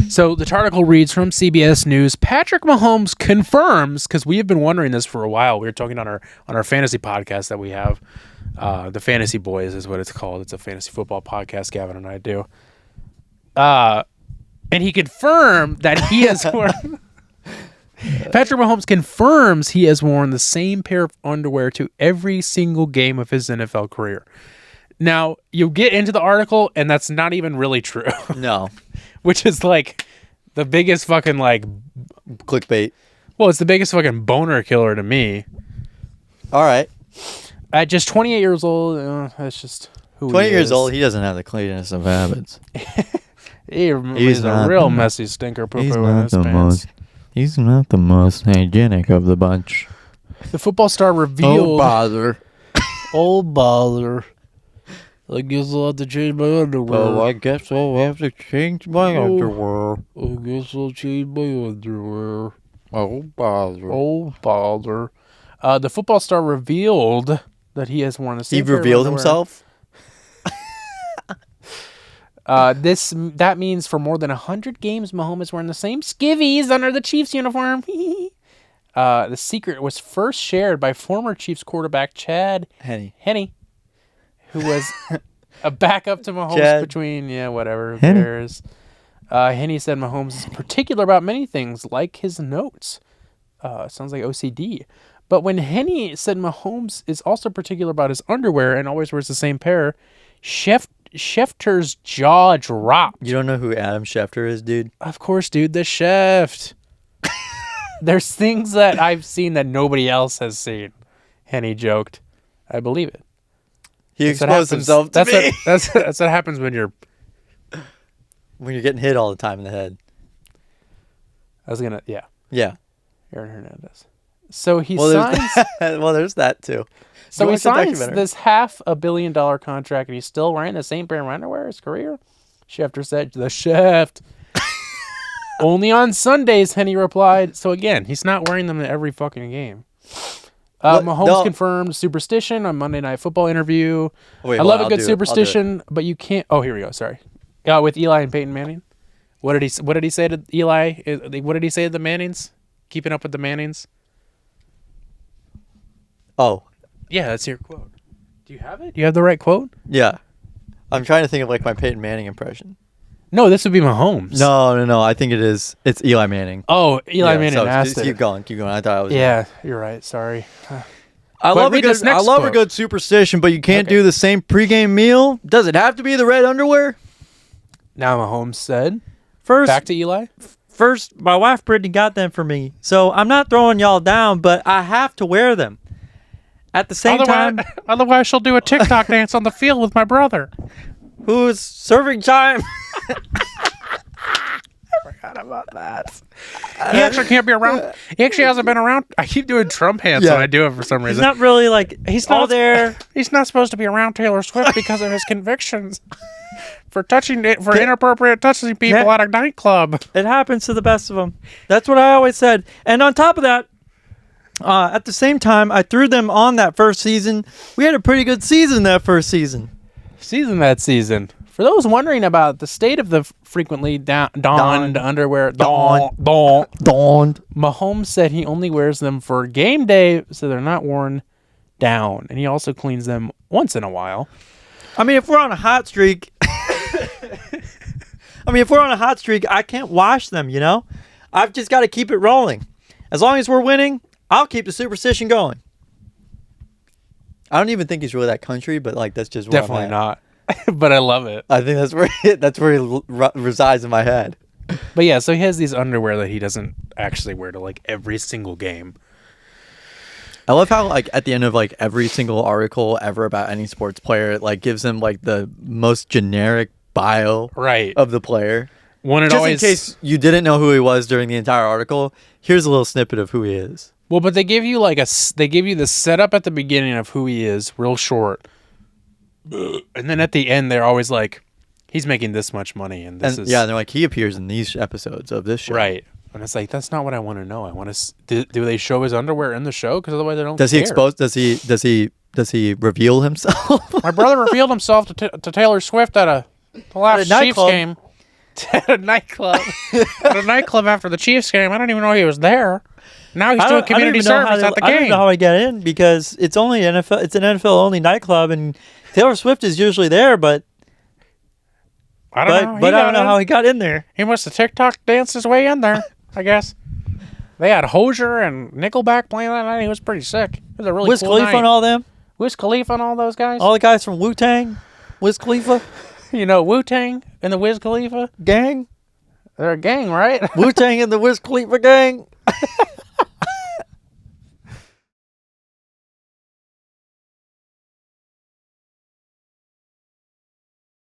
So the article reads from CBS News: Patrick Mahomes confirms, because we have been wondering this for a while. We were talking on our fantasy podcast that we have. The Fantasy Boys is what it's called. It's a fantasy football podcast Gavin and I do. And he confirmed that he has worn... Patrick Mahomes confirms he has worn the same pair of underwear to every single game of his NFL career. Now, you get into the article, and that's not even really true. No. Which is like the biggest fucking like... Clickbait. Well, it's the biggest fucking boner killer to me. All right. At just 28 years old, that's just who 20 he years is. old, he doesn't have the cleanest of habits. He's a real messy stinker poo-poo in his pants. He's not the most hygienic of the bunch. The football star revealed... Oh, bother. Oh, bother. I guess I'll have to change my underwear. Oh, I guess I'll have to change my underwear. I guess I'll change my underwear. Oh, bother. Oh, bother. The football star revealed that he has worn the same He revealed himself? That means for more than 100 games, Mahomes is wearing the same skivvies under the Chiefs uniform. The secret was first shared by former Chiefs quarterback Chad Henne, who was a backup to Mahomes between, whatever, who cares. Henne said Mahomes is particular about many things, like his notes. Sounds like OCD. But when Henne said Mahomes is also particular about his underwear and always wears the same pair, Schefter's jaw dropped. You don't know who Adam Schefter is, dude? Of course, dude. The chef. There's things that I've seen that nobody else has seen. Henne joked. I believe it. He exposed himself to me. That's what happens when you're getting hit all the time in the head. Yeah. Aaron Hernandez. So he signs... well, there's that, too. So he signs this $500 million contract, and he's still wearing the same pair of underwear his career? Schefter said, the chef. Only on Sundays, Henne replied. So again, he's not wearing them in every fucking game. Mahomes confirmed superstition on Monday Night Football interview. I love a good superstition, but you can't... Oh, here we go. Sorry. With Eli and Peyton Manning. What did he say to Eli? What did he say to the Mannings? Keeping up with the Mannings? Oh. Yeah, that's your quote. Do you have it? Do you have the right quote? Yeah. I'm trying to think of like my Peyton Manning impression. No, this would be Mahomes. No. I think it is. It's Eli Manning. Oh, Eli Manning asked it. Keep going. I thought I was... Yeah, you're right. Sorry. I love a good superstition, but you can't do the same pregame meal. Does it have to be the red underwear? Now Mahomes said. Back to Eli. First, my wife Brittany got them for me, so I'm not throwing y'all down, but I have to wear them. At the same time... Otherwise, she'll do a TikTok dance on the field with my brother. Who's serving time. I forgot about that. He actually can't be around. He actually hasn't been around. I keep doing Trump hands when I do it for some reason. He's not really like... He's not there. He's not supposed to be around Taylor Swift because of his convictions for inappropriate touching people at a nightclub. It happens to the best of them. That's what I always said. And on top of that, at the same time, I threw them on that first season. We had a pretty good season that first season. That season. For those wondering about the state of the frequently donned underwear, donned. Mahomes said he only wears them for game day, so they're not worn down, and he also cleans them once in a while. I mean, if we're on a hot streak, I can't wash them. You know, I've just got to keep it rolling. As long as we're winning, I'll keep the superstition going. I don't even think he's really that country, but like that's just definitely not. But I love it. I think that's where he resides in my head. But yeah, so he has these underwear that he doesn't actually wear to like every single game. I love how like at the end of like every single article ever about any sports player, it like gives them like the most generic bio of the player. In case you didn't know who he was during the entire article, here's a little snippet of who he is. Well, but they give you the setup at the beginning of who he is, real short. And then at the end, they're always like, he's making this much money. And they're like, he appears in these episodes of this show. Right. And it's like, that's not what I want to know. I want to, do they show his underwear in the show? Because otherwise they don't Does he reveal himself? My brother revealed himself to Taylor Swift at the last Chiefs game. at a nightclub. At a nightclub after the Chiefs game. I don't even know he was there. Now he's doing community service at the game. I don't know how I got in because it's only NFL. It's an NFL only nightclub, and Taylor Swift is usually there, but I don't know. But I don't know how he got in there. He must have TikTok danced his way in there, I guess. They had Hozier and Nickelback playing that night. He was pretty sick. It was a really Wiz cool Khalifa night. and all them. Wiz Khalifa and all those guys. All the guys from Wu-Tang. Wiz Khalifa. You know Wu-Tang and the Wiz Khalifa gang. They're a gang, right? Wu-Tang and the Wiz Khalifa gang.